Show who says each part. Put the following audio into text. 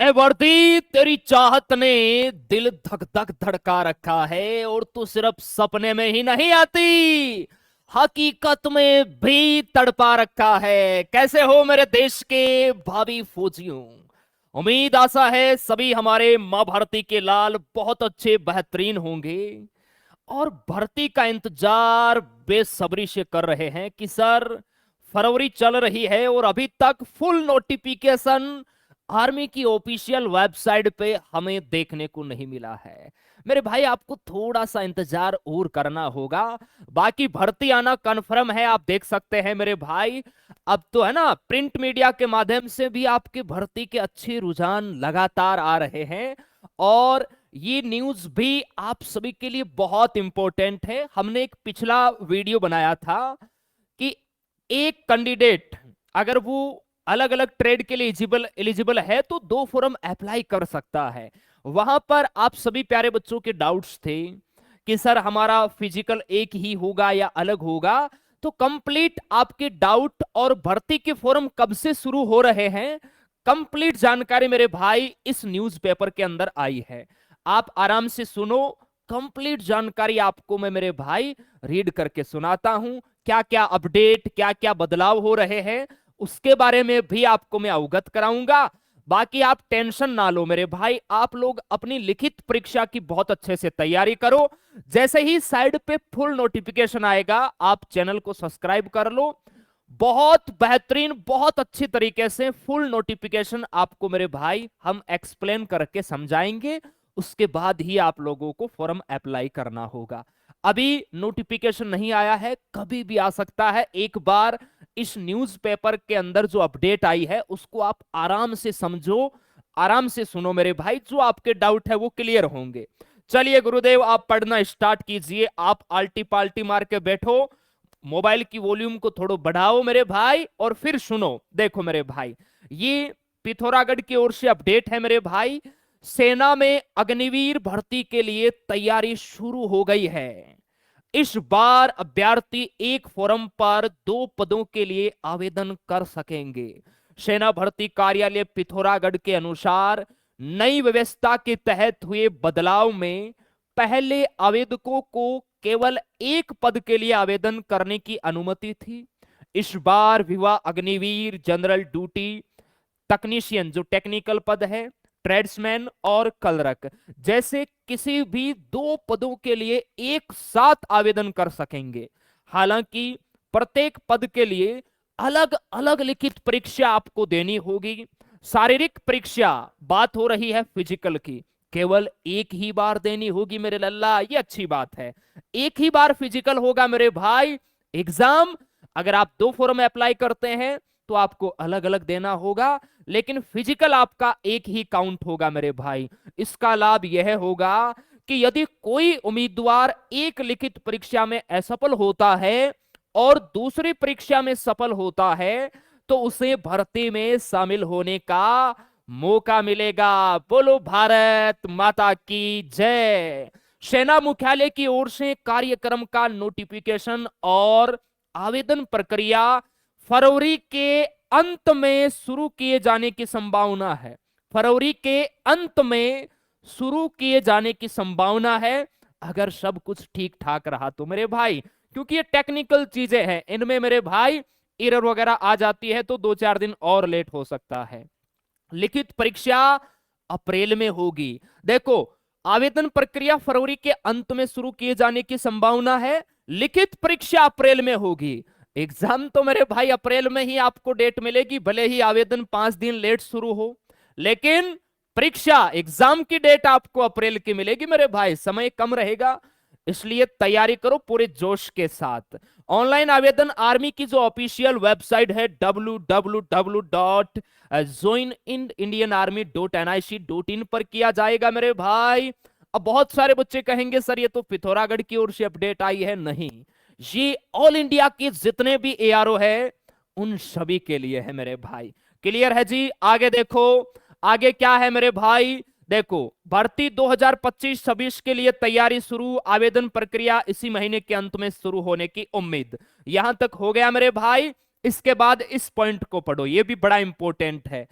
Speaker 1: ए वर्दी, तेरी चाहत ने दिल धक धक धड़का रखा है और तू सिर्फ सपने में ही नहीं आती, हकीकत में भी तड़पा रखा है। कैसे हो मेरे देश के भावी फौजियों? उम्मीद आशा है सभी हमारे मां भारती के लाल बहुत अच्छे बेहतरीन होंगे और भर्ती का इंतजार बेसब्री से कर रहे हैं कि सर, फरवरी चल रही है और अभी तक फुल नोटिफिकेशन आर्मी की ऑफिशियल वेबसाइट पे हमें देखने को नहीं मिला है। मेरे भाई, आपको थोड़ा सा इंतजार और करना होगा। बाकी भर्ती आना कन्फर्म है, आप देख सकते हैं मेरे भाई। अब तो है ना, प्रिंट मीडिया के माध्यम से भी आपके भर्ती के अच्छे रुझान लगातार आ रहे हैं और ये न्यूज भी आप सभी के लिए बहुत इंपॉर्टेंट है। हमने एक पिछला वीडियो बनाया था कि एक कैंडिडेट अगर वो अलग अलग ट्रेड के लिए एलिजिबल है तो 2 फॉर्म अप्लाई कर सकता है। वहां पर आप सभी प्यारे बच्चों के डाउट्स थे कि सर हमारा फिजिकल एक ही होगा या अलग होगा। तो कंप्लीट आपके डाउट और भर्ती के फॉर्म कब से शुरू हो रहे हैं, कंप्लीट जानकारी मेरे भाई इस न्यूज़पेपर के अंदर आई है। आप आराम से सुनो, कंप्लीट जानकारी आपको मैं मेरे भाई रीड करके सुनाता हूं। क्या क्या अपडेट, क्या क्या बदलाव हो रहे हैं, उसके बारे में भी आपको मैं अवगत कराऊंगा। बाकी आप टेंशन ना लो मेरे भाई, आप लोग अपनी लिखित परीक्षा की बहुत अच्छे से तैयारी करो। जैसे ही साइड पे फुल नोटिफिकेशन आएगा, आप चैनल को सब्सक्राइब कर लो। बहुत बेहतरीन, बहुत अच्छी तरीके से फुल नोटिफिकेशन आपको मेरे भाई हम एक्सप्लेन करके समझाएंगे। उसके बाद ही आप लोगों को फॉर्म अप्लाई करना होगा। अभी नोटिफिकेशन नहीं आया है, कभी भी आ सकता है। एक बार इस न्यूज़पेपर के अंदर जो अपडेट आई है उसको आप आराम से समझो, आराम से सुनो मेरे भाई, जो आपके डाउट है वो क्लियर होंगे। चलिए गुरुदेव, आप पढ़ना स्टार्ट कीजिए। आप आल्टी पाल्टी मार के बैठो, मोबाइल की वॉल्यूम को थोड़ा बढ़ाओ मेरे भाई और फिर सुनो। देखो मेरे भाई, ये पिथौरागढ़ की ओर से अपडेट है मेरे भाई। सेना में अग्निवीर भर्ती के लिए तैयारी शुरू हो गई है। इस बार अभ्यर्थी एक फॉर्म पर 2 पदों के लिए आवेदन कर सकेंगे। सेना भर्ती कार्यालय पिथौरागढ़ के अनुसार नई व्यवस्था के तहत हुए बदलाव में पहले आवेदकों को केवल एक पद के लिए आवेदन करने की अनुमति थी। इस बार विवाह अग्निवीर, जनरल ड्यूटी तकनीशियन जो टेक्निकल पद है, ट्रेड्समैन और कलरक जैसे किसी भी 2 पदों के लिए एक साथ आवेदन कर सकेंगे। हालांकि प्रत्येक पद के लिए अलग अलग लिखित परीक्षा आपको देनी होगी। शारीरिक परीक्षा, बात हो रही है फिजिकल की, केवल एक ही बार देनी होगी मेरे लल्ला, ये अच्छी बात है। एक ही बार फिजिकल होगा मेरे भाई। एग्जाम अगर आप 2 फॉर्म अप्लाई करते हैं तो आपको अलग अलग देना होगा, लेकिन फिजिकल आपका एक ही काउंट होगा मेरे भाई। इसका लाभ यह होगा कि यदि कोई उम्मीदवार एक लिखित परीक्षा में असफल होता है और दूसरी परीक्षा में सफल होता है तो उसे भर्ती में शामिल होने का मौका मिलेगा। बोलो भारत माता की जय। सेना मुख्यालय की ओर से कार्यक्रम का नोटिफिकेशन और आवेदन प्रक्रिया फरवरी के अंत में शुरू किए जाने की संभावना है। फरवरी के अंत में शुरू किए जाने की संभावना है, अगर सब कुछ ठीक ठाक रहा तो मेरे भाई। क्योंकि ये टेक्निकल चीजें हैं, इनमें मेरे भाई एरर वगैरह आ जाती है तो 2-4 दिन और लेट हो सकता है। लिखित परीक्षा अप्रैल में होगी। देखो, आवेदन प्रक्रिया फरवरी के अंत में शुरू किए जाने की संभावना है, लिखित परीक्षा अप्रैल में होगी। एग्जाम तो मेरे भाई अप्रैल में ही आपको डेट मिलेगी, भले ही आवेदन 5 दिन लेट शुरू हो, लेकिन परीक्षा एग्जाम की डेट आपको अप्रैल की मिलेगी मेरे भाई। समय कम रहेगा, इसलिए तैयारी करो पूरे जोश के साथ। ऑनलाइन आवेदन आर्मी की जो ऑफिशियल वेबसाइट है www.joinindianarmy.nic.in पर किया जाएगा मेरे भाई। अब बहुत सारे बच्चे कहेंगे सर ये तो पिथौरागढ़ की ओर से अपडेट आई है। नहीं, ये ऑल इंडिया के जितने भी एआरओ है उन सभी के लिए है मेरे भाई। क्लियर है जी? आगे देखो, आगे क्या है मेरे भाई। देखो, भर्ती 2025-26 के लिए तैयारी शुरू, आवेदन प्रक्रिया इसी महीने के अंत में शुरू होने की उम्मीद। यहां तक हो गया मेरे भाई। इसके बाद इस पॉइंट को पढ़ो, यह भी बड़ा इंपॉर्टेंट है।